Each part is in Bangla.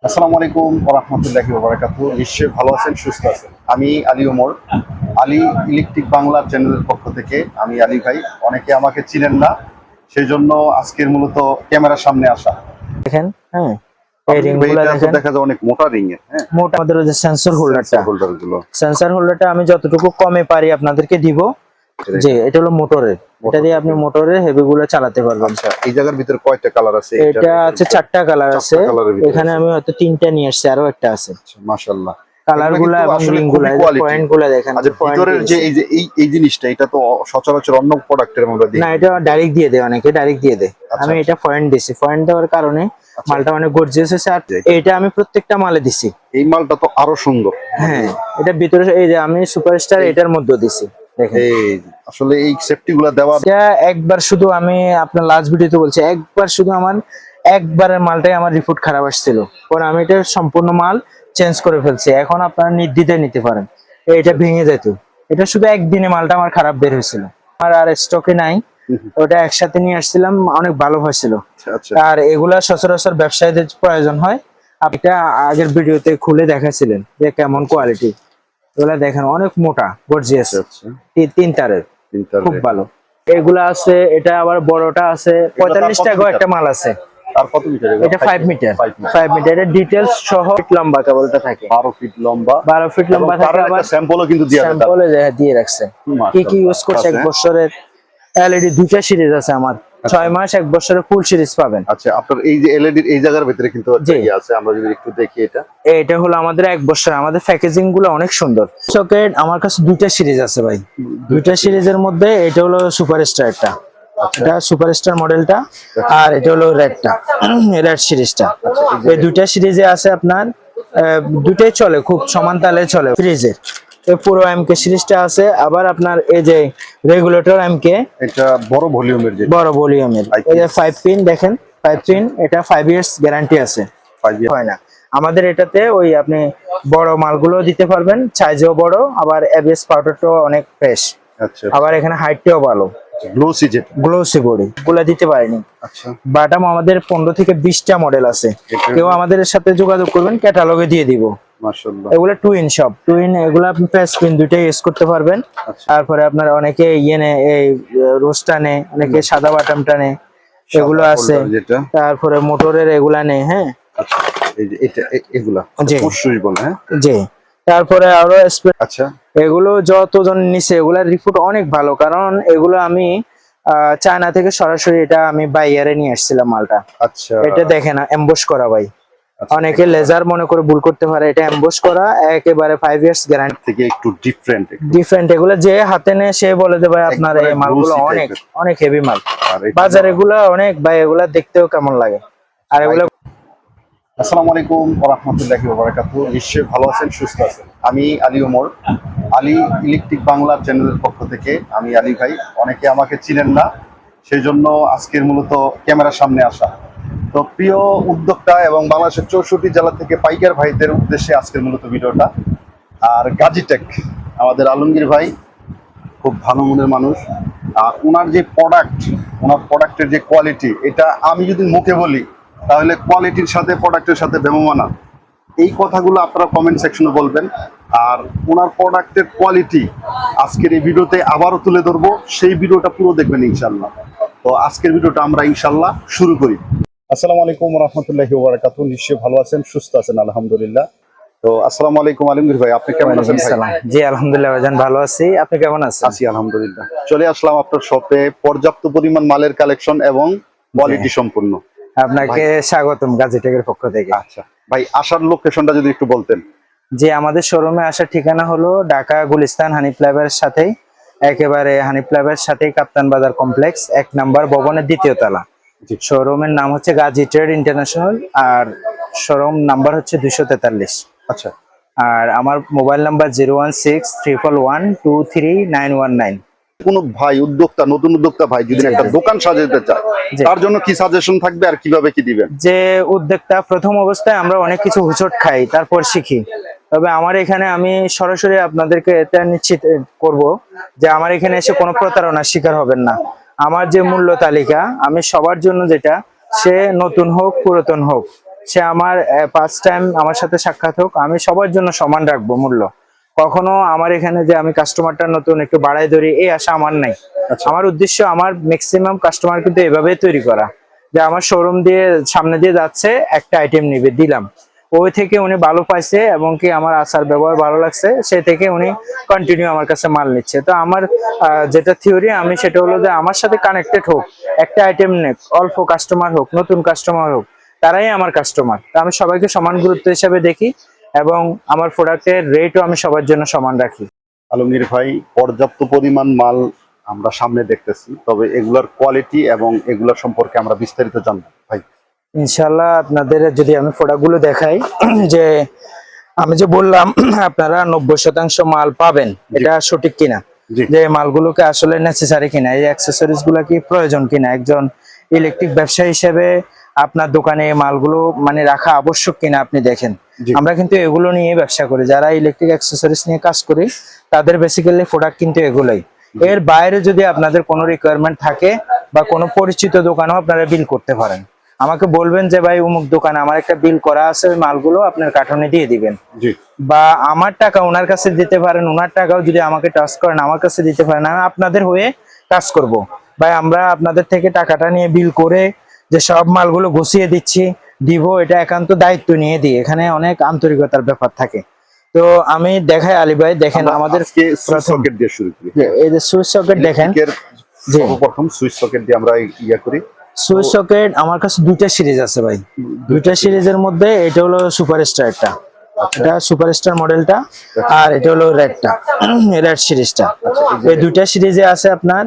আসসালামু আলাইকুম ওয়া রাহমাতুল্লাহি ওয়া বারাকাতুহু। নিশ্চয়ই ভালো আছেন, সুস্থ আছেন। আমি আলী ওমর, আলী ইলেকট্রিক বাংলা চ্যানেলের পক্ষ থেকে। আমি আলী ভাই, অনেকে আমাকে চিনেন না, সেই জন্য আজকের মূলত ক্যামেরার সামনে আসা। দেখেন, হ্যাঁ, এই রিং আলমগীর ভাই, গুলা এটা তো দেখেন। দেখা যায় অনেক মোটা রিং এর। হ্যাঁ, মোট আমাদের ওই যে সেন্সর হোল্ডারটা, হোল্ডার গুলো। সেন্সর হোল্ডারটা আমি যতটুকু কমে পারি আপনাদেরকে দিব। যে এটা হলো মোটরের, এটা দিয়ে আপনি মোটরের হেভি গুলো চালাতে পারবেন। আচ্ছা, এই জায়গার ভিতরে কয়টা কালার আছে? এটা আছে চারটা কালার আছে। কালারের ভিতরে এখানে আমি হয়তো তিনটা নিয়ে আসছি, আরো একটা আছে। মাশাআল্লাহ। কালার গুলা এবং রিং গুলা, পয়েন্ট গুলা দেখেন। আচ্ছা, ভিতরের যে এই জিনিসটা, এটা তো সচরাচর অন্য প্রোডাক্টের মধ্যে দিই না, এটা ডাইরেক্ট দিয়ে দেয়, অনেকে ডাইরেক্ট দিয়ে দেয়। আচ্ছা, আমি এটা পয়েন্ট দিছি, পয়েন্ট দেওয়ার কারণে মালটা অনেক গর্জিয়াস হয়েছে। আর এটা আমি প্রত্যেকটা মালে দিছি। এই মালটা তো আরো সুন্দর। হ্যাঁ, এটা ভিতরে এই যে আমি সুপারস্টার এটার মধ্যে দিছি, দেখেন। এই আসলে এই সেফটি গুলা দেওয়া। এটা একবার শুধু আমি আপনার লাস্ট ভিডিওতে বলছি, একবার শুধু আমার একবারের মালটাই আমার রিপোর্ট খারাপ আসছিল, পরে আমি এটা সম্পূর্ণ মাল চেঞ্জ করে ফেলছি। এখন আপনারা নির্দ্বিধায় নিতে পারেন। এটা ভেঙে যেত, এটা শুধু একদিনে মালটা আমার খারাপ বের হয়েছিল। আমার আর স্টকে নাই, ওটা একসাথে নিয়ে আসছিলাম, অনেক ভালো হয়েছিল। আচ্ছা, আর এগুলা সচরাচর ব্যবসায়ীদের প্রয়োজন হয়। আপনি আগের ভিডিওতে খুলে দেখাছিলেন যে কেমন কোয়ালিটি। এগুলা দেখেন, অনেক মোটা, গর্জিয়াস, তিন তারের, খুব ভালো। এগুলা আছে, এটা আবার বড়টা আছে, 45 টাকা একটা মাল আছে। আর কত মিটার? এটা 5 মিটার, 5 মিটার। এটা ডিটেইলস সহ ফিট লম্বা কেবলটা থাকে, 12 ফিট লম্বা, 12 ফিট লম্বা থাকে। আবার স্যাম্পলও কিন্তু স্যাম্পলে দিয়ে রাখছে কি কি ইউজ করছে। এক বছরের এলইডি দুইটা সিরিজ আছে আমার, 6 মাস 1 বছরের ফুল সিরিজ পাবেন। আচ্ছা, আপনার এই যে এলইডি এই জায়গার ভিতরে কিন্তু আছে, আমরা যদি একটু দেখি। এটা হলো আমাদের 1 বছর। আমাদের প্যাকেজিং গুলো অনেক সুন্দর। সকেট আমার কাছে দুইটা সিরিজ আছে ভাই, দুইটা সিরিজের মধ্যে এটা হলো সুপারস্টারটা, এটা সুপারস্টার মডেলটা, আর এটা হলো রেডটা, রেড সিরিজটা। এই দুইটা সিরিজে আছে আপনার, দুইটাই চলে, খুব সমান তালে চলে ফ্রিজে। পুরো এমকে সিরিজটা আছে। আবার আপনার এই যে রেগুলেটর এমকে, এটা বড় ভলিউমের, যে বড় ভলিউমের, এই যে 5 পিন দেখেন, 5 পিন। এটা 5 ইয়ার্স গ্যারান্টি আছে, 5 ইয়ার হয় না। আমাদের এটাতে ওই আপনি বড় মালগুলো দিতে পারবেন, সাইজও বড়, আবার এবিএস পাউডারটাও অনেক ফ্রেশ। আচ্ছা, আবার এখানে হাইটটাও ভালো, গ্লোসি, যেটা গ্লোসি বডি গুলা দিতে পারিনি। আচ্ছা, বাটাম আমাদের 15 থেকে 20টা মডেল আছে। কেউ আমাদের সাথে যোগাযোগ করবেন, ক্যাটালগে দিয়ে দিব। মাশাআল্লাহ। এগুলো টুইন সব, টুইন। এগুলো আপনি প্রেস পিন দুইটাই ইউজ করতে পারবেন। তারপরে আপনার অনেকে এই রোজ টানে, অনেকে সাদা বাটাম টানে, এগুলো আছে। তারপরে মোটরের এগুলা নেই। হ্যাঁ, এই যে এটা এগুলা সুইচ বলে। হ্যাঁ, জি। তারপরে আরো আচ্ছা, এগুলো যতজন নিছে এগুলার রিপোর্ট অনেক ভালো, কারণ এগুলো আমি চায়না থেকে সরাসরি এটা আমি বাইয়ারে নিয়ে আসছিলাম মালটা। আচ্ছা, এটা দেখেন এমবস করা ভাই, অনেকে লেজার মনে করে ভুল করতে পারে, এটা এমবস করা, একেবারে 5 ইয়ার্স গ্যারান্টি থেকে একটু ডিফারেন্ট। এগুলো যে হাতে নেয় সে বলে যে ভাই আপনার এই মালগুলো অনেক অনেক হেভি মাল। বাজার এগুলো অনেক ভাই, এগুলা দেখতেও কেমন লাগে। আর এগুলো আসসালামু আলাইকুম ওয়া রাহমাতুল্লাহি ওয়া বারাকাতুহু। নিশ্চয়ই ভালো আছেন, সুস্থ আছেন। আমি আলী ওমর, আলী ইলেকট্রিক বাংলা চ্যানেলের পক্ষ থেকে। আমি আলী ভাই, অনেকে আমাকে চিনেন না, সেই জন্য আজকের মূলত ক্যামেরার সামনে আসা। তো প্রিয় উদ্যোক্তা এবং বাংলাদেশের 64 জেলা থেকে পাইকার ভাইদের উদ্দেশ্যে আজকের মূলত ভিডিওটা। আর গাজীটেক আমাদের আলমগীর ভাই খুব ভালো মনের মানুষ। আর ওনার যে ওনার প্রোডাক্টের যে কোয়ালিটি, এটা আমি যদি মুখে বলি তাহলে কোয়ালিটির সাথে প্রোডাক্টের সাথে বেমানানা। এই কথাগুলো আপনারা কমেন্ট সেকশনে বলবেন। আর ওনার প্রোডাক্টের কোয়ালিটি আজকের এই ভিডিওতে আবারও তুলে ধরবো, সেই ভিডিওটা পুরো দেখবেন ইনশাল্লাহ। তো আজকের ভিডিওটা আমরা ইনশাল্লাহ শুরু করি। আসসালামু আলাইকুম ওয়া রাহমাতুল্লাহি ওয়া বারাকাতুহু। নিশ্চয়ই ভালো আছেন, সুস্থ আছেন, আলহামদুলিল্লাহ। তো আসসালামু আলাইকুম আলমগীর ভাই, আপনি কেমন আছেন ভাই? জি আলহামদুলিল্লাহ ভাইজান, ভালো আছি। আপনি কেমন আছেন? আছি আলহামদুলিল্লাহ। চলে আসলাম আপনার শপে, পর্যাপ্ত পরিমাণ মালের কালেকশন এবং কোয়ালিটি সম্পূর্ণ। আপনাকে স্বাগতম গাজীটেকের পক্ষ থেকে। আচ্ছা ভাই, আসার লোকেশনটা যদি একটু বলতেন। যে আমাদের শোরুমে আসার ঠিকানা হলো ঢাকা গুলিস্তান হানি ফ্লাইওভারের সাথেই, একেবারে হানি ফ্লাইওভারের সাথেই কাপ্তান বাজার কমপ্লেক্স 1 নম্বর ভবনের 2য় তলা। শোরুমের নাম হচ্ছে গাজী ট্রেড ইন্টারন্যাশনাল, আর শোরুম নাম্বার হচ্ছে 243। আচ্ছা, আর আমার মোবাইল নাম্বার 016-111-23919। কোনো ভাই উদ্যোক্তা, নতুন উদ্যোক্তা ভাই যদি একটা দোকান সাজাতে চায়, তার জন্য কি সাজেশন থাকবে আর কিভাবে কি দিবেন? যে উদ্যোক্তা, প্রথম অবস্থায় আমরা অনেক কিছু হুচট খাই, তারপর শিখি। তবে আমার এখানে আমি সরাসরি আপনাদেরকে এটা নিশ্চিত করব যে আমার এখানে এসে কোনো প্রতারণার শিকার হবেন না। আমার যে মূল্য তালিকা, আমি সবার জন্য যেটা, সে নতুন হোক পুরাতন হোক, সে আমার ফার্স্ট টাইম আমার সাথে সাক্ষাৎ হোক, আমি সবার জন্য সমান রাখবো মূল্য। কখনো আমার এখানে যে আমি কাস্টমারটা নতুন একটু বাড়াই ধরি এই আশা আমার নাই। আচ্ছা। আমার উদ্দেশ্য আমার ম্যাক্সিমাম কাস্টমার কিন্তু এভাবেই তৈরি করা, যে আমার শোরুম দিয়ে সামনে দিয়ে যাচ্ছে, একটা আইটেম নিবে দিলাম, ওই থেকে উনি ভালো পাইছে এবং কি আমার আচার ব্যবহার ভালো লাগছে, সে থেকে উনি কন্টিনিউ আমার কাছে মাল নিচ্ছে। তো আমার যেটা থিওরি আমি সেটা হলো যে আমার সাথে কানেক্টেড হোক, একটা আইটেম নেক, অল্প কাস্টমার হোক, নতুন কাস্টমার হোক, তারাই আমার কাস্টমার। তো আমি সবাইকে সমান গুরুত্ব হিসাবে দেখি এবং আমার প্রোডাক্টের রেটও আমি সবার জন্য সমান রাখি। আলমগীর ভাই, পর্যাপ্ত পরিমাণ মাল আমরা সামনে দেখতেছি, তবে এগুলার কোয়ালিটি এবং এগুলার সম্পর্কে আমরা বিস্তারিত জানবো ভাই। ইনশাল্লাহ আপনাদের যদি আমি প্রোডাক্টগুলো দেখাই, যে আমি যে বললাম আপনারা 90% মাল পাবেন, এটা সঠিক কিনা? জি। যে মালগুলোকে আসলে নেসেসারি কিনা, এই অ্যাক্সেসরিজ গুলা কি প্রয়োজন কিনা, একজন ইলেকট্রিক ব্যবসায়ী হিসেবে আপনার দোকানে এই মালগুলো মানে রাখা আবশ্যক কিনা আপনি দেখেন। জি। আমরা কিন্তু এগুলো নিয়ে ব্যবসা করি, যারা ইলেকট্রিক অ্যাক্সেসরিজ নিয়ে কাজ করি তাদের বেসিক্যালি প্রোডাক্ট কিন্তু এগুলোই। এর বাইরে যদি আপনাদের কোনো রিকোয়ারমেন্ট থাকে বা কোনো পরিচিত দোকানও আপনারা বিল করতে পারেন, আমাকে বলবেন যে ভাই অমুক দোকানে আমার একটা বিল করা আছে, ওই মালগুলো আপনার কার্টনে দিয়ে দিবেন। জি। বা আমার টাকা ওনার কাছে দিতে পারেন, ওনার টাকাও যদি আমাকে টাচ করেন আমার কাছে দিতে পারেন, আমি আপনাদের হয়ে কাজ করব। ভাই আমরা আপনাদের থেকে টাকাটা নিয়ে বিল করে যে সব মালগুলো গুছিয়ে দিচ্ছি দিব, এটা একান্ত দায়িত্ব নিয়ে দিই, এখানে অনেক আন্তরিকতার ব্যাপার থাকে। তো আমি দেখাই আলী ভাই, দেখেন আমাদের সুইচ সকেট দিয়ে শুরু করি। এই যে সুইচ সকেট দেখেন, জি সর্বপ্রথম সুইচ সকেট দিয়ে আমরা ইয়া করি। সুইচ সকেট আমার কাছে দুইটা সিরিজ আছে ভাই, দুইটা সিরিজের মধ্যে এটা হলো সুপারস্টারটা, এটা সুপারস্টার মডেলটা, আর এটা হলো রেডটা, রেড সিরিজটা। এই দুইটা সিরিজে আছে আপনার,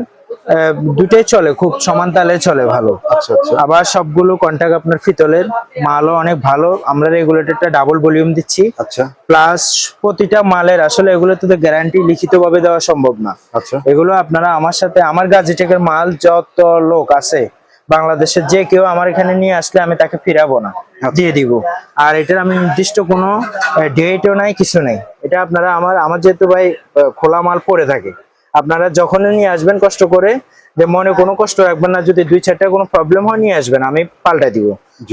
দুটাই চলে খুব সমান তালে চলে ভালো। আচ্ছা আচ্ছা। আবার সবগুলো কন্টাক্ট আপনার পিতলের, মালও অনেক ভালো, আমরা রেগুলেটরটা ডাবল ভলিউম দিচ্ছি। আচ্ছা প্লাস প্রতিটা মালের আসলে এগুলোতে তো গ্যারান্টি লিখিত ভাবে দেওয়া সম্ভব না। আচ্ছা। এগুলো আপনারা আমার সাথে, আমার গাজীটেকের মাল যত লোক আছে বাংলাদেশের যে কেউ আমার এখানে নিয়ে আসলে আমি তাকে ফিরাবো না, দিয়ে দিব। আর এটার আমি নির্দিষ্ট কোনো ডেটও নাই, কিছু নেই। এটা আপনারা আমার যেহেতু ভাই খোলা মাল পড়ে থাকে, আপনারা যখনই নিয়ে আসবেন কষ্ট করে, যে মনে কোনো কষ্ট রাখবেন না, যদি 2-4টা কোনো প্রবলেম হয় নিয়ে আসবেন, আমি পাল্টা দিব।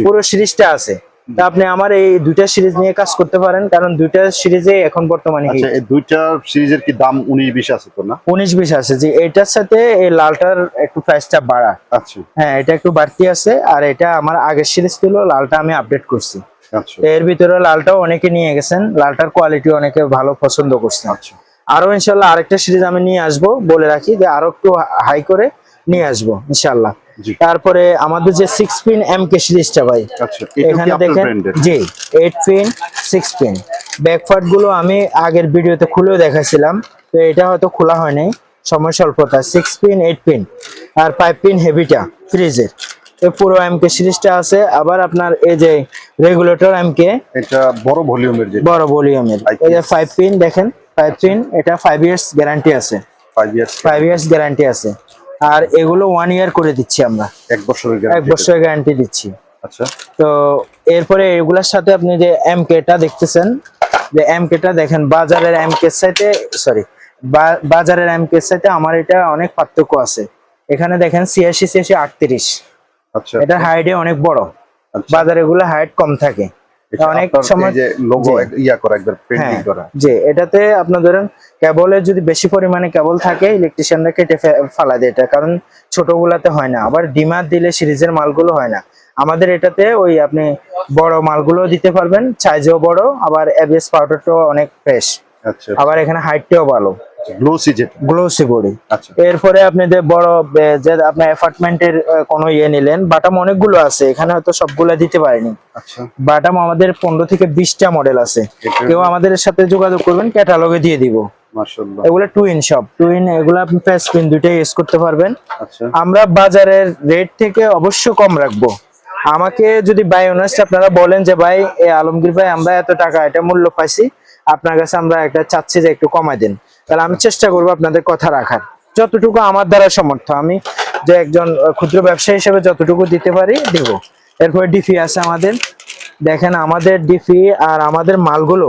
পুরো সিরিজটা আছে, তা আপনি আমার এই দুইটা সিরিজ নিয়ে কাজ করতে পারেন, কারণ দুইটা সিরিজে এখন বর্তমানে আচ্ছা, এই দুইটা সিরিজের কি দাম 19-20 আছে তো না? 19-20 আছে, যে এটার সাথে এই লালটার একটু প্রাইসটা বাড়া। আচ্ছা হ্যাঁ, এটা একটু বাড়তি আছে, আর এটা আমার আগের সিরিজ ছিল, লালটা আমি আপডেট করছি। আচ্ছা এর ভিতরে লালটাও অনেকে নিয়ে গেছেন, লালটার কোয়ালিটি অনেকে ভালো পছন্দ করছেন। আচ্ছা। আরো ইনশাল্লাহ আরেকটা সিরিজ আমি নিয়ে আসবো, বলে রাখি যে আরো একটু হাই করে নিয়ে আসবো ইনশাল্লাহ। জি। তারপরে আমাদের যে 6 পিন MK সিরিজটা ভাই, আচ্ছা, এটা কি এখানে আপনার দেখেন, ব্র্যান্ডের? জি 8 পিন 6 পিন ব্যাকপার্ট গুলো আমি আগের ভিডিওতে খুলেও দেখাইছিলাম, তো এটা হয়তো খোলা হয়নি, সময় স্বল্পতা। 6 পিন 8 পিন আর 5 পিন হেভিটা ফ্রিজের, এই পুরো MK সিরিজটা আছে। আবার আপনার এই যে রেগুলেটর MK, এটা বড় ভলিউমের, যে বড় ভলিউমের, এই যে 5 পিন দেখেন, 5 পিন, এটা 5 ইয়ার্স গ্যারান্টি আছে, 5 ইয়ার্স 5 ইয়ার্স গ্যারান্টি আছে। আর এগুলো 1 ইয়ার করে দিচ্ছি আমরা, 1 বছরের 1 গ্যারান্টি। বছরের গ্যারান্টি দিচ্ছি। আচ্ছা। তো এরপরে এগুলার সাথে আপনি যে MK-টা দেখতেছেন, যে MK-টা দেখেন, বাজারের MK-র সাথে, সরি বাজারের MK-র সাথে আমার এটা অনেক পার্থক্য আছে। এখানে দেখেন 86 38, আচ্ছা। এটা হাইটে অনেক বড়, আচ্ছা। বাজারে এগুলো হাইট কম থাকে। এটা অনেক আপনার সময় এই যে লোগো ইয়া করা, একবার পেন্টিং হ্যাঁ, করা। যে এটাতে আপনার ধরেন কেবলের যদি বেশি পরিমাণে কেবল থাকে, ইলেকট্রিশিয়ানরা কেটে ফালা দেয় এটা, কারণ ছোটগুলাতে হয় না। আবার ডিমার দিলে সিরিজের মালগুলো হয় না। আমাদের এটাতে ওই আপনি বড় মালগুলো দিতে পারবেন, সাইজও বড়, আবার এবিএস পাউডারটাও অনেক ফ্রেশ, আচ্ছা। আবার এখানে হাইটটাও ভালো, গ্লোসি যেটা। Glossy body. আচ্ছা। এরপরে আপনি যে বড় যে আপনার অ্যাপার্টমেন্টের কোনো ইয়ে নিলেন, বাটাম অনেকগুলো আছে, এখানে হয়তো সবগুলা দিতে পারিনি। আচ্ছা। বাটাম আমাদের 15 থেকে 20টা মডেল আছে, কেউ আমাদের সাথে যোগাযোগ করবেন, ক্যাটালগে দিয়ে দিব। মাশাআল্লাহ। এগুলো টুইন সব, টুইন, এগুলো আপনি প্যাচ পিন দুইটাই ইউজ করতে পারবেন। আচ্ছা। আমরা বাজারের রেট থেকে অবশ্যই কম রাখবো। আমাকে যদি বাই অনার্স আপনারা বলেন যে ভাই আলমগীর ভাই আমরা এত টাকা এটা মূল্য পাইছি, আপনার কাছে আমরা একটা চাচ্ছি যে একটু কমাই দেন, তাহলে আমি চেষ্টা করবো আপনাদের কথা রাখার, যতটুকু আমার দ্বারা সামর্থ্য, আমি যে একজন ক্ষুদ্র ব্যবসায়ী হিসেবে যতটুকু দিতে পারি দিব। এরপরে ডিফি আছে আমাদের, দেখেন আমাদের ডিফি আর আমাদের মালগুলো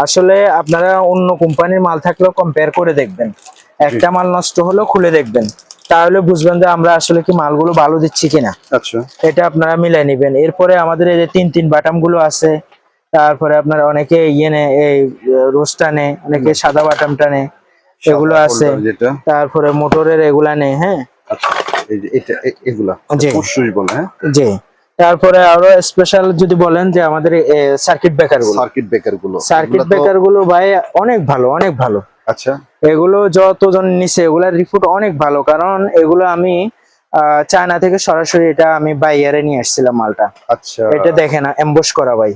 আসলে আপনারা অন্য কোম্পানির মাল থাকলেও কম্পেয়ার করে দেখবেন, একটা মাল নষ্ট হলেও খুলে দেখবেন, তাহলে বুঝবেন যে আমরা আসলে কি মালগুলো ভালো দিচ্ছি কিনা। আচ্ছা এটা আপনারা মিলাই নিবেন। এরপরে আমাদের এই যে 3 বাটাম গুলো আছে, তারপরে আপনার অনেকে ইয়ে নেয়, এই রোজ টানে, অনেকে সাদা বাটাম টানে, এগুলো সাদা আছে। holder যেটা, তারপরে মোটরের এগুলা নেই। হ্যাঁ আচ্ছা এই যে এটা এগুলা জি। পুশ বলে, হ্যাঁ জি। তারপরে আরো স্পেশাল যদি বলেন যে আমাদের সার্কিট ব্রেকার গুলো, সার্কিট ব্রেকার গুলো, সার্কিট এগুলা তো ব্রেকার গুলো ভাই অনেক ভালো, অনেক ভালো। আচ্ছা এগুলো যতজন নিছে এগুলার রিপোর্ট অনেক ভালো, কারণ এগুলো আমি চায়না থেকে সরাসরি এটা আমি বাইয়ারে নিয়ে আসছিলাম মালটা। আচ্ছা এটা দেখেন এমবস করা ভাই,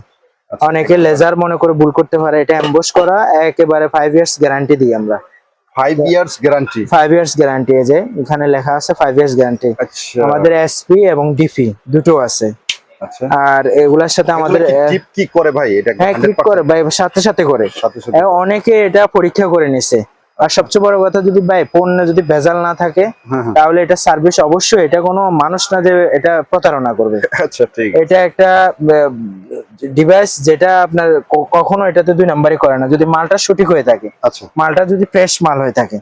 আচ্ছা, অনেকে লেজার মনে করে ভুল করতে পারে, এটা এমবস করা, একেবারে 5 ইয়ার্স গ্যারান্টি দিই আমরা। 5 ইয়ার্স গ্যারান্টি। 5 ইয়ার্স গ্যারান্টি, এই যে এখানে লেখা আছে 5 ইয়ার্স গ্যারান্টি। আচ্ছা আমাদের এসপি এবং ডিপি দুটো আছে। আচ্ছা, আর এগুলার সাথে আমাদের টিপ কি করে ভাই এটা? হ্যাঁ ক্লিক করে ভাই, সাথে সাথে করে। সাথে সাথে অনেকে এটা পরীক্ষা করে নিছে। আর সবচেয়ে বড় কথা, যদি ভাই পণ্য যদি ভেজাল না থাকে হ্যাঁ, হ্যাঁ। তাহলে এটা সার্ভিস অবশ্যই, এটা কোনো মানুষ না যে এটা প্রতারণা করবে। আচ্ছা ঠিক এটা একটা ডিভাইস যেটা আপনার কখনো এটাতে 2 নাম্বারই করে না, যদি মালটা সঠিক হয়ে থাকে, আচ্ছা মালটা যদি ফ্রেশ মাল হয়ে থাকে।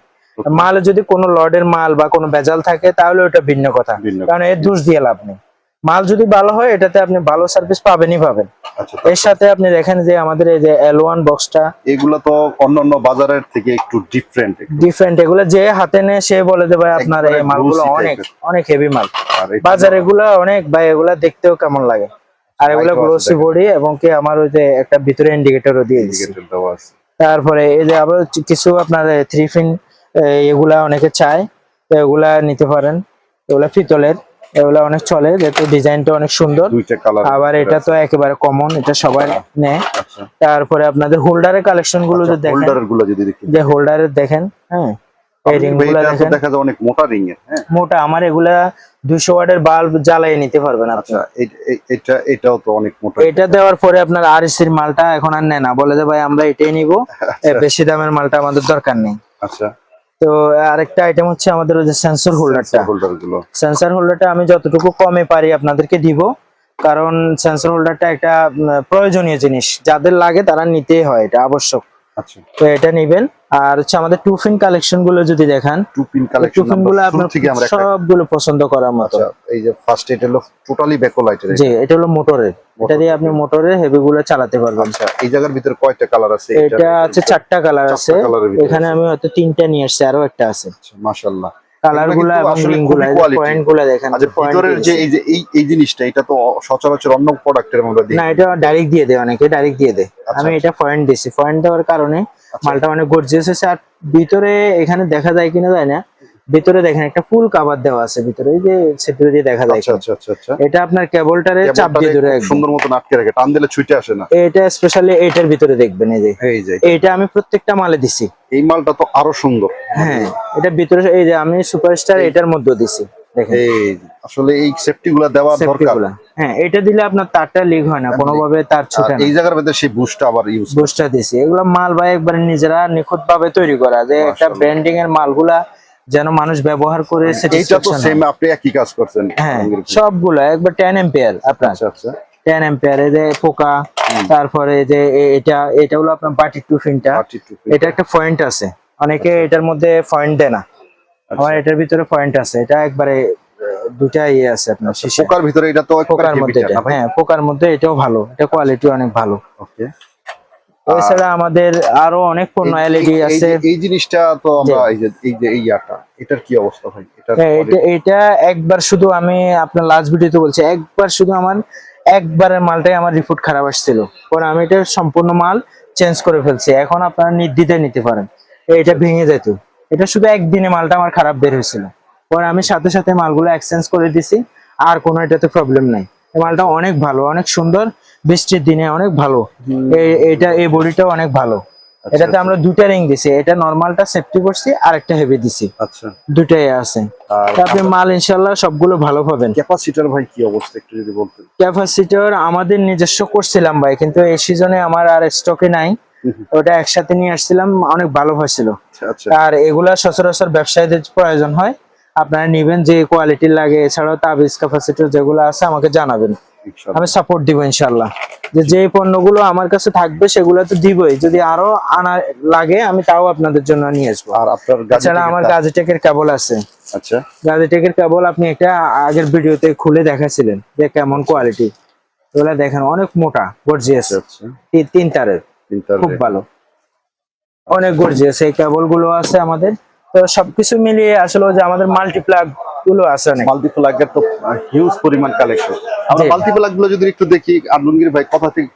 মাল যদি কোনো লর্ডের মাল বা কোনো ভেজাল থাকে তাহলে ওটা ভিন্ন কথা, ভিন্ন কারণ এর দোষ দিয়ে লাভ নেই। মাল যদি ভালো হয় এটাতে আপনি ভালো সার্ভিস পাবেনই পাবেন। আচ্ছা। এর সাথে আপনি দেখেন যে আমাদের এই যে L1 বক্সটা, এগুলো তো অন্যান্য বাজারের থেকে একটু ডিফারেন্ট। এগুলো যে হাতে নেয় সে বলে যে ভাই আপনার একবারে এই মালগুলো glossy অনেক type-এর। অনেক হেভি মাল। আর এটা বাজার এগুলো অনেক ভাই, এগুলা দেখতেও কেমন লাগে। আর এগুলো White-ও আছে গ্লোসি দেখেন। বডি, এবং কি আমার ওই যে একটা ভিতরে ইন্ডিকেটরও দিয়ে দিচ্ছি। ইন্ডিকেটর দেওয়া আছে। তারপরে এই যে আবার কিছু আপনার 3 পিন এগুলা অনেকে চায়, তো এগুলা নিতে পারেন। এগুলা পিতলের, এগুলা অনেক চলে, যেহেতু ডিজাইনটা অনেক সুন্দর। দুইটা কালার। আবার এটা তো একেবারে কমন, এটা সবাই নেয়। আচ্ছা তারপরে আপনাদের হোল্ডারের কালেকশন গুলো যদি দেখেন, হোল্ডার গুলো যদি দেখি, যে হোল্ডারের দেখেন, হ্যাঁ এই রিং গুলো এটা তো দেখেন দেখা যায় অনেক মোটা রিং এর, হ্যাঁ মোটা। আমার এগুলা 200 ওয়াটের বাল্ব জ্বালিয়ে নিতে পারবেন আপনি। আচ্ছা এটাও তো অনেক মোটা। এটা দেওয়ার পরে আপনার আরএসির মালটা এখন আর নেয় না, বলে যে ভাই আমরা এটাই নিব, বেশি দামের মালটা আমাদের দরকার নেই। আচ্ছা তো আরেকটা আইটেম হচ্ছে আমাদের ওই যে সেন্সর হোল্ডারটা। হোল্ডার গুলো, সেন্সর হোল্ডারটা আমি যতটুকু কমে পারি আপনাদেরকে দিব, কারণ সেন্সর হোল্ডারটা একটা প্রয়োজনীয় জিনিস, যাদের লাগে তারা নিতেই হয়, এটা আবশ্যক। আচ্ছা তো এটা নিবেন। আর হচ্ছে আমাদের 2 পিন কালেকশন গুলো যদি দেখেন, 2 পিন 2 কালেকশন পিন গুলো আপনার থেকে আমরা সবগুলো পছন্দ করার মতো। আচ্ছা এই যে ফার্স্ট এটা হলো টোটালি ব্যাকলাইটের। জি, এটা হলো মোটরের, এটা দিয়ে আপনি মোটরের হেভি গুলো চালাতে পারবেন। আচ্ছা এই জায়গার ভিতরে কয়টা কালার আছে? এটা আছে 4টা কালার আছে। কালারের ভিতরে এখানে আমি হয়তো 3টা নিয়ে আসছি, আরো একটা আছে। আচ্ছা মাশাআল্লাহ। কালার গুলা এবং রিং গুলা, পয়েন্ট গুলা দেখেন। আচ্ছা ভিতরের যে এই জিনিসটা, এটা তো সচরাচর অন্য প্রোডাক্টের মধ্যে দিই না, এটা ডাইরেক্ট দিয়ে দেয়, অনেকে ডাইরেক্ট দিয়ে দেয়। আচ্ছা, আমি এটা পয়েন্ট দিছি, পয়েন্ট দেওয়ার কারণে মালটা অনেক গর্জিয়াস হয়েছে। আর ভিতরে এখানে দেখা যায় কিনা যায় না, ভিতরে দেখেন একটা ফুল কভার দেওয়া আছে ভিতরে, এই যে সেটা দিয়ে দেখা যায়। আচ্ছা আচ্ছা আচ্ছা আচ্ছা। এটা আপনার কেবলটারে চাপ দিয়ে ধরে একদম সুন্দর মতো আটকে রাখে, টান দিলে ছুটে আসে না। এটা স্পেশালি এটার ভিতরে দেখবেন, এই যে এটা আমি প্রত্যেকটা মালে দিছি। এই মালটা তো আরো সুন্দর। হ্যাঁ, এটা ভিতরে এই যে আমি সুপারস্টার এটার মধ্যে দিছি, দেখেন এই আসলে এই সেফটি গুলা দেওয়া দরকার। হ্যাঁ, এটা দিলে আপনার তারটা লিক হয় না, কোনোভাবে তার ছুটে না। এই জায়গার মধ্যে সেই বুস্টটা আবার ইউজ বুস্টটা দিছি। এগুলা মাল ভাই একবারে নিজেরা নিখুঁত ভাবে তৈরি করা, যে একটা ব্র্যান্ডিং এর মালগুলা যেন মানুষ ব্যবহার করে। এটা তো সেম আপনি একই কাজ করছেন। হ্যাঁ, সবগুলা একবার 10 এম্পিয়ার আপনার। আচ্ছা আচ্ছা 10 এম্পিয়ার, এই যে পোকা, তারপরে যে এটা হলো আপনার বাটি 2 পিনটা। এটা একটা পয়েন্ট আছে, অনেকে এটার মধ্যে পয়েন্ট দেয় না, আমার এটার ভিতরে পয়েন্ট আছে। এটা একবারে দুটা ইয়ে আছে আপনার শিশা। পোকার ভিতরে এটা তো পোকার মধ্যে এটা, হ্যাঁ পোকার মধ্যে এটাও ভালো, এটা কোয়ালিটি অনেক ভালো। ওকে। এছাড়া আমাদের আরো অনেক পণ্য এলইডি আছে। এই জিনিসটা তো আমরা এই ইয়াটা, এটার কি অবস্থা ভাই? এটা একবার শুধু আমি আপনার লাস্ট ভিডিওতে বলছি, একবার শুধু আমার একবারের মালটাই আমার রিপোর্ট খারাপ আসছিল, পরে আমি এটা সম্পূর্ণ মাল চেঞ্জ করে ফেলছি। এখন আপনারা নির্দ্বিধায় নিতে পারেন। এটা ভেঙে যেত, এটা শুধু একদিনে মালটা আমার খারাপ বের হয়েছিল, পরে আমি সাথে সাথে মালগুলো এক্সচেঞ্জ করে দিছি। আর কোনো এটাতে প্রবলেম নাই, এই মালটা অনেক ভালো, অনেক সুন্দর, বৃষ্টির দিনে অনেক ভালো। এই বডিটাও অনেক ভালো। এটাতে আমরা 2টা রিং দিছি, এটা নরমালটা সেফটি করছি আর একটা হেভি দিছি। আচ্ছা, দুটাই আছে। আপনি মাল ইনশাআল্লাহ সবগুলো ভালো পাবেন। ক্যাপাসিটর ভাই কি অবস্থা একটু যদি বলতেন? ক্যাপাসিটর আমাদের নিজস্ব করছিলাম ভাই, কিন্তু এই সিজনে আমার আর স্টকে নাই, ওটা একসাথে নিয়ে আসছিলাম, অনেক ভালো হয়েছিল। আর এগুলা সচরাচর ব্যবসায়ীদের প্রয়োজন হয়, আপনারা নিবেন যে কোয়ালিটির লাগে। এছাড়াও তাবিজ ক্যাপাসিটর যেগুলো আছে আমাকে জানাবেন, ইনশাআল্লাহ। আমি সাপোর্ট দিব ইনশাল্লাহ। যে পণ্যগুলো আমার কাছে থাকবে সেগুলো তো দিবই, যদি আরো আনা লাগে আমি তাও আপনাদের জন্য নিয়ে আসবো। আর আপনার এছাড়া আমার গাজেটেকের কেবল আছে। আচ্ছা, গাজেটেকের কেবল আপনি একটা আগের ভিডিওতে খুলে দেখাছিলেন যে কেমন কোয়ালিটি, এগুলা দেখেন অনেক মোটা, গর্জিয়াস, আচ্ছা, 3 তারের, খুব ভালো, অনেক গর্জিয়াস এই কেবল গুলো আছে আমাদের। তো সবকিছু মিলিয়ে আসলে যে আমাদের মাল্টিপ্লাগ গুলো আছে অনেক। মাল্টিপ্লাগের তো হিউজ পরিমাণ কালেকশন। আমরা জি। মাল্টিপ্লাগ গুলো যদি একটু দেখি, আলমগীর ভাই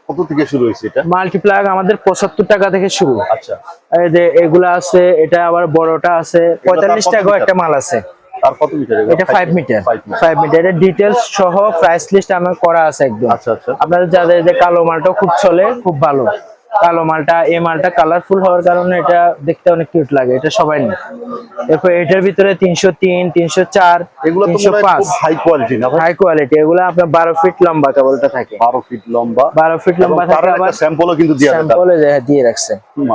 কত থেকে শুরু হয়েছে এটা? মাল্টিপ্লাগ আমাদের 75 টাকা থেকে শুরু। আচ্ছা, এই যে এগুলা আছে, এটা আবার বড়টা আছে 45 টাকাও একটা মাল আছে। আর কত মিটার? এটা 5 মিটার, 5 মিটার। এর ডিটেইলস সহ প্রাইস লিস্ট আমার করা আছে একদম। আচ্ছা, আচ্ছা, আপনাদের যাদের যে কালো মালটা খুব চলে, খুব ভালো কালো মালটা, এই মালটা কালারফুল হওয়ার কারণে এটা দেখতে অনেক কিউট লাগে, এটা সবাই নেয়। এরপর এটার ভিতরে 303, 304, এগুলো তো মনে হয় খুব 305 হাই কোয়ালিটি না ভাই? High quality. এগুলো আপনার 12 ফিট লম্বা কেবলটা থাকে, 12 ফিট লম্বা, 12 ফিট লম্বা থাকে। আবার স্যাম্পলও কিন্তু দেয়া আছে, স্যাম্পলে দিয়ে রাখছে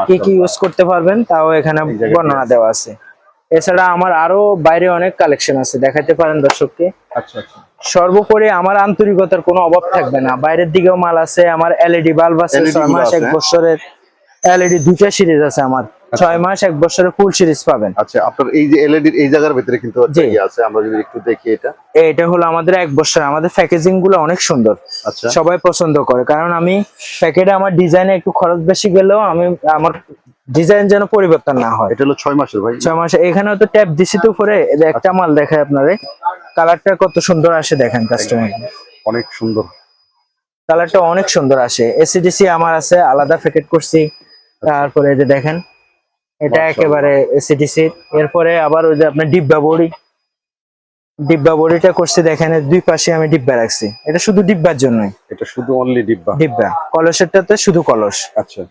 কি কি ইউজ করতে পারবেন তাও এখানে বর্ণনা দেওয়া আছে। এছাড়া আমার আরো বাইরে অনেক কালেকশন আছে, দেখাতে পারেন দর্শককে। আচ্ছা, আচ্ছা, সর্বোপরি আমার আন্তরিকতার কোনো অভাব থাকবে না। বাইরের দিকেও মাল আছে আমার, এলইডি বাল্ব আছে, LED 6 মাস আছে, 1 বছরের এলইডি 2টা সিরিজ আছে আমার, 6 মাস 1 বছরের ফুল সিরিজ পাবেন। আচ্ছা। আপনার এই যে এলইডি এই জায়গার ভিতরে কিন্তু জি। আছে, আমরা যদি একটু দেখি এটা। এটা হলো আমাদের 1 বছর। আমাদের প্যাকেজিং গুলো অনেক সুন্দর, আচ্ছা, সবাই পছন্দ করে, কারণ আমি প্যাকেটে আমার ডিজাইনে একটু খরচ বেশি গেলেও আমি আমার ডিজাইন যেন পরিবর্তন না হয়। এটা হলো 6 মাসের ভাই? 6 মাসে। এখানেও তো ট্যাপ দিছি তো উপরে, একটা মাল দেখায় আপনারে, কালারটা কত সুন্দর আসে দেখেন কাস্টমার, অনেক সুন্দর কালারটা অনেক সুন্দর আসে। এসিডিসি আমার আছে, আলাদা প্যাকেট করছি। তারপরে এই যে দেখেন এটা একেবারে এসিডিসি। এরপরে আবার ওই যে আপনার ডিব্বা বডিটা করছি, দেখেন এর দুই পাশে আমি ডিব্বা রাখছি, এটা শুধু ডিব্বার জন্যই। এটা শুধু অনলি ডিব্বা? ডিব্বা। কলসেরটাতে শুধু কলস। আচ্ছা,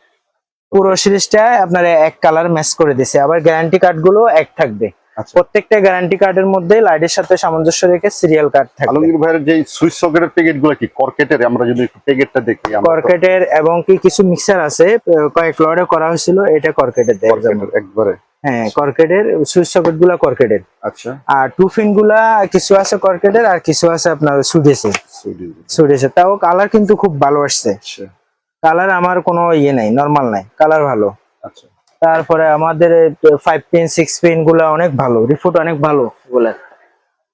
পুরো সিরিজটা আপনার এক কালার ম্যাচ করে দিছে। আবার গ্যারান্টি কার্ড গুলো এক থাকবে, আচ্ছা। প্রত্যেকটা গ্যারান্টি কার্ডের মধ্যে লাইটের সাথে সামঞ্জস্য রেখে সিরিয়াল কার্ড থাকবে। আলমগীর ভাইয়ের যে সুইচ সকেটের প্যাকেট গুলো কি কর্কেটের? আমরা যদি একটু প্যাকেটটা দেখি। কর্কেটের এবং কি কিছু মিক্সার আছে, কয়েক লড়ে করা হয়েছিল, এটা কর্কেটের দেয় একবারে। হ্যাঁ, কর্কেটের সুইচ সকেট গুলা কর্কেটের। আচ্ছা। আর টু পিন গুলা কিছু আছে কর্কেটের, আর কিছু আছে আপনার সুইডিশে। তাও কালার কিন্তু খুব ভালো আসছে। কালার আমার কোনো ইয়ে নাই, নরমাল নাই, কালার ভালো। আচ্ছা। তারপরে আমাদের 5 পিন 6 পিন গুলা অনেক ভালো, রিপোর্ট অনেক ভালো বলে।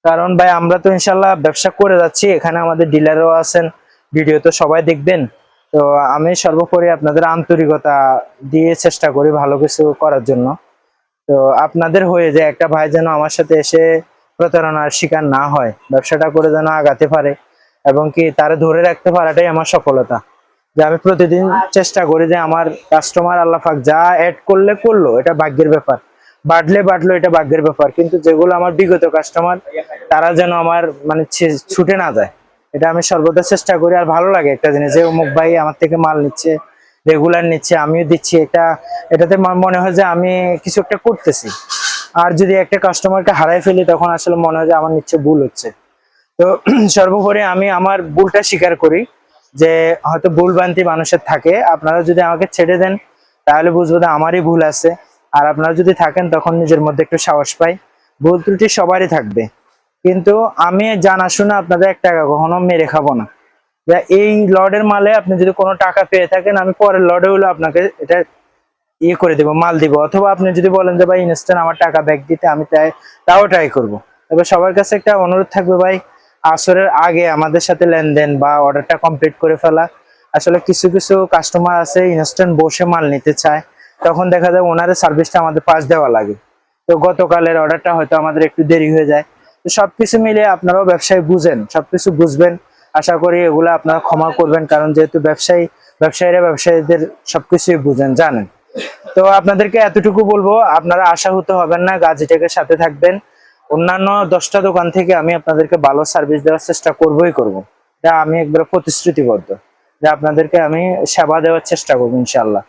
কারণ ভাই আমরা তো ইনশাল্লাহ ব্যবসা করে যাচ্ছি, এখানে আমাদের ডিলারও আছেন, ভিডিও তো সবাই দেখবেন। তো আমি সর্বোপরি আপনাদের আন্তরিকতা দিয়ে চেষ্টা করি ভালো কিছু করার জন্য। তো আপনাদের হয়ে যে একটা ভাই যেন আমার সাথে এসে প্রতারণার শিকার না হয়, ব্যবসাটা করে যেন আগাতে পারে এবং কি তারা ধরে রাখতে পারাটাই আমার সফলতা। যে আমি প্রতিদিন চেষ্টা করি যে আমার কাস্টমার আল্লাহ পাক যা অ্যাড করলো এটা ভাগ্যের ব্যাপার, বাড়লো এটা ভাগ্যের ব্যাপার, কিন্তু যেগুলো আমার বিগত কাস্টমার তারা যেন আমার মানে ছুটে না যায়, এটা আমি সর্বদা চেষ্টা করি। আর ভালো লাগে একটা জিনিস যে অমুক ভাই আমার থেকে মাল নিচ্ছে, রেগুলার নিচ্ছে, আমিও দিচ্ছি, এটাতে মনে হয় যে আমি কিছু একটা করতেছি। আর যদি একটা কাস্টমারকে হারাই ফেলি তখন আসলে মনে হয় যে আমার নিচ্ছে ভুল হচ্ছে। তো সর্বোপরি আমি আমার ভুলটা স্বীকার করি, যে হয়তো ভুল ভ্রান্তি মানুষের থাকে, আপনারা যদি আমাকে ছেড়ে দেন তাহলে বুঝবো যে আমারই ভুল আছে। আর আপনারা যদি থাকেন তখন নিজের মধ্যে একটু সাহস পাই। ভুল ত্রুটি সবারই থাকবে, কিন্তু আমি জানা শুনে আপনাদের 1 টাকা কখনো মেরে খাবো না। এই লর্ডের মালে আপনি যদি কোনো টাকা পেয়ে থাকেন, আমি পরের লর্ডে হলো আপনাকে এটা ইয়ে করে দেবো, মাল দিব। অথবা আপনি যদি বলেন যে ভাই ইনস্ট্যান্ট আমার টাকা ব্যাক দিতে, আমি তাও ট্রাই করবো। তবে সবার কাছে একটা অনুরোধ থাকবে ভাই, আসরের আগে আমাদের সাথে লেনদেন বা অর্ডারটা কমপ্লিট করে ফেলা। আসলে কিছু কিছু কাস্টমার আছে ইনস্ট্যান্ট বসে মাল নিতে চায়, তখন দেখা যায় ওনাদের সার্ভিসটা আমাদের পাশ দেওয়া লাগে। তো গতকালের অর্ডারটা হয়তো আমাদের একটু দেরি হয়ে যায়। তো সবকিছু মিলিয়ে আপনারাও ব্যবসায় বুঝেন, সবকিছু বুঝবেন। আশা করি এগুলো আপনারা ক্ষমা করবেন, কারণ যেহেতু ব্যবসায়ীরা ব্যবসায়ীদের সবকিছুই বুঝেন, জানেন। তো আপনাদেরকে এতটুকু বলবো, আপনারা আশাহত হবেন না, গাজীটেকের সাথে থাকবেন। অন্যান্য 10টা দোকান থেকে আমি আপনাদেরকে ভালো সার্ভিস দেওয়ার চেষ্টা করবই করব। এটা আমি একবার প্রতিশ্রুতিবদ্ধ যে আপনাদেরকে আমি সেবা দেওয়ার চেষ্টা করবো ইনশাআল্লাহ।